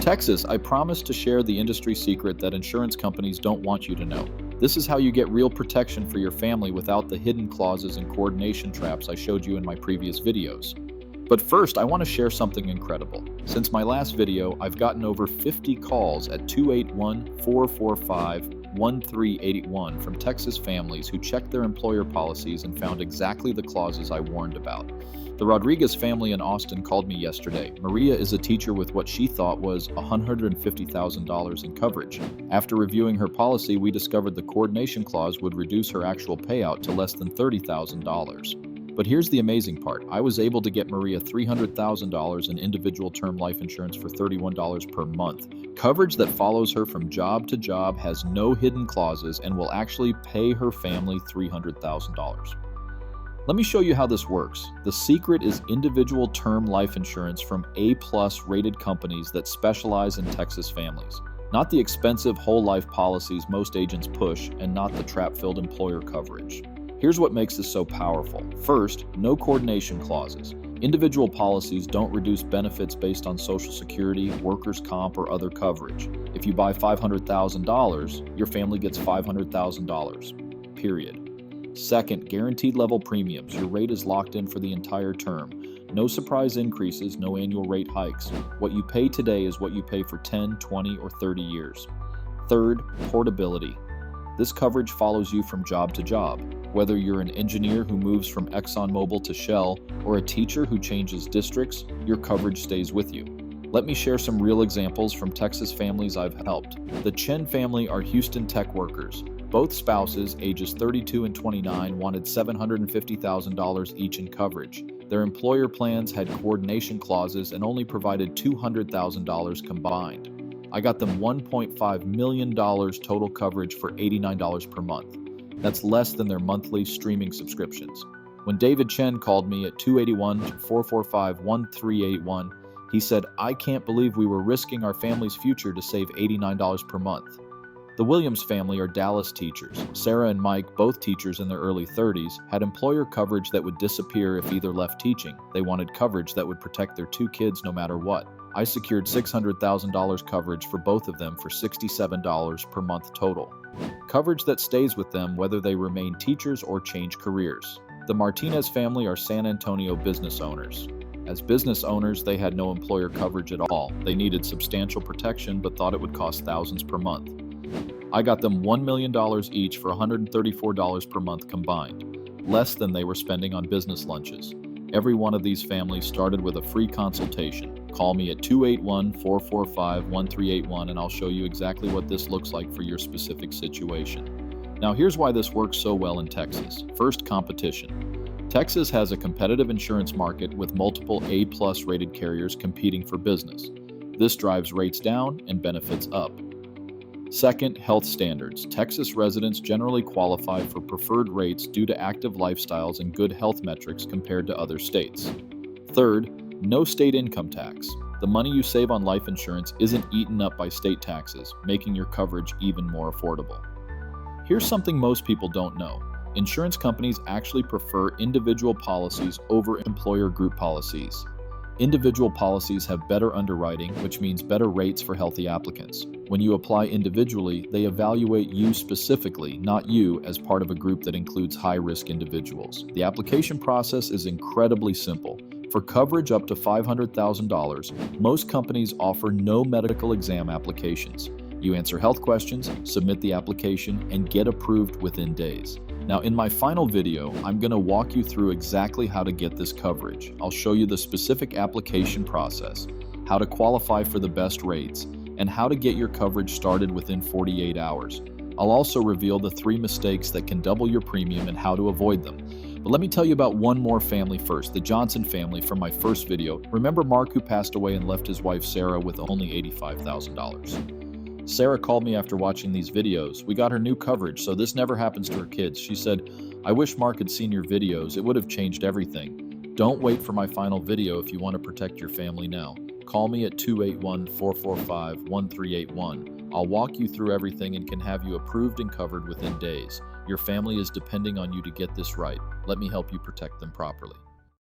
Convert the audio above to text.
Texas, I promise to share the industry secret that insurance companies don't want you to know. This is how you get real protection for your family without the hidden clauses and coordination traps I showed you in my previous videos. But first, I want to share something incredible. Since my last video, I've gotten over 50 calls at 281-445-1381 from Texas families who checked their employer policies and found exactly the clauses I warned about. The Rodriguez family in Austin called me yesterday. Maria is a teacher with what she thought was $150,000 in coverage. After reviewing her policy, we discovered the coordination clause would reduce her actual payout to less than $30,000. But here's the amazing part. I was able to get Maria $300,000 in individual term life insurance for $31 per month. Coverage that follows her from job to job, has no hidden clauses, and will actually pay her family $300,000. Let me show you how this works. The secret is individual term life insurance from A-plus rated companies that specialize in Texas families. Not the expensive whole life policies most agents push, and not the trap-filled employer coverage. Here's what makes this so powerful. First, no coordination clauses. Individual policies don't reduce benefits based on Social Security, workers' comp, or other coverage. If you buy $500,000, your family gets $500,000. Period. Second, guaranteed level premiums. Your rate is locked in for the entire term. No surprise increases, no annual rate hikes. What you pay today is what you pay for 10, 20, or 30 years. Third, portability. This coverage follows you from job to job. Whether you're an engineer who moves from ExxonMobil to Shell or a teacher who changes districts, your coverage stays with you. Let me share some real examples from Texas families I've helped. The Chen family are Houston tech workers. Both spouses, ages 32 and 29, wanted $750,000 each in coverage. Their employer plans had coordination clauses and only provided $200,000 combined. I got them $1.5 million total coverage for $89 per month. That's less than their monthly streaming subscriptions. When David Chen called me at 281-445-1381, he said, "I can't believe we were risking our family's future to save $89 per month." The Williams family are Dallas teachers. Sarah and Mike, both teachers in their early 30s, had employer coverage that would disappear if either left teaching. They wanted coverage that would protect their two kids no matter what. I secured $600,000 coverage for both of them for $67 per month total. Coverage that stays with them whether they remain teachers or change careers. The Martinez family are San Antonio business owners. As business owners, they had no employer coverage at all. They needed substantial protection but thought it would cost thousands per month. I got them $1 million each for $134 per month combined, less than they were spending on business lunches. Every one of these families started with a free consultation. Call me at 281-445-1381 and I'll show you exactly what this looks like for your specific situation. Now here's why this works so well in Texas. First, competition. Texas has a competitive insurance market with multiple A-plus rated carriers competing for business. This drives rates down and benefits up. Second, health standards. Texas residents generally qualify for preferred rates due to active lifestyles and good health metrics compared to other states. Third, no state income tax. The money you save on life insurance isn't eaten up by state taxes, making your coverage even more affordable. Here's something most people don't know. Insurance companies actually prefer individual policies over employer group policies. Individual policies have better underwriting, which means better rates for healthy applicants. When you apply individually, they evaluate you specifically, not you as part of a group that includes high-risk individuals. The application process is incredibly simple. For coverage up to $500,000, most companies offer no medical exam applications. You answer health questions, submit the application, and get approved within days. Now, in my final video, I'm going to walk you through exactly how to get this coverage. I'll show you the specific application process, how to qualify for the best rates, and how to get your coverage started within 48 hours. I'll also reveal the 3 mistakes that can double your premium and how to avoid them. But let me tell you about one more family first, the Johnson family from my first video. Remember Mark who passed away and left his wife Sarah with only $85,000? Sarah called me after watching these videos. We got her new coverage, so this never happens to her kids. She said, "I wish Mark had seen your videos. It would have changed everything." Don't wait for my final video if you want to protect your family now. Call me at 281-445-1381. I'll walk you through everything and can have you approved and covered within days. Your family is depending on you to get this right. Let me help you protect them properly.